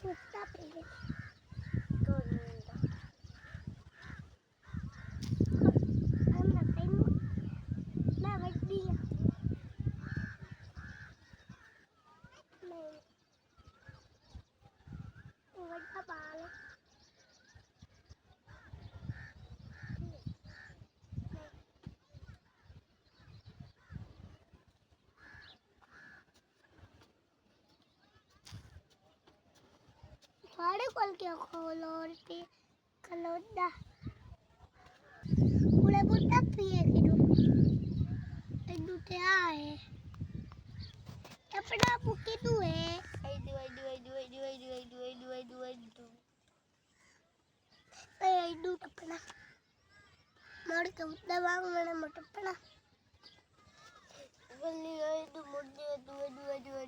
Pusta pili. Anda tengo una verdilla. Guarda palo. Fare qualche colore kalau dah boleh buat piye gitu itu teh ae tapi dah bukit dua itu tak pernah mau kita bang mana mau tak pernah beli itu mau dua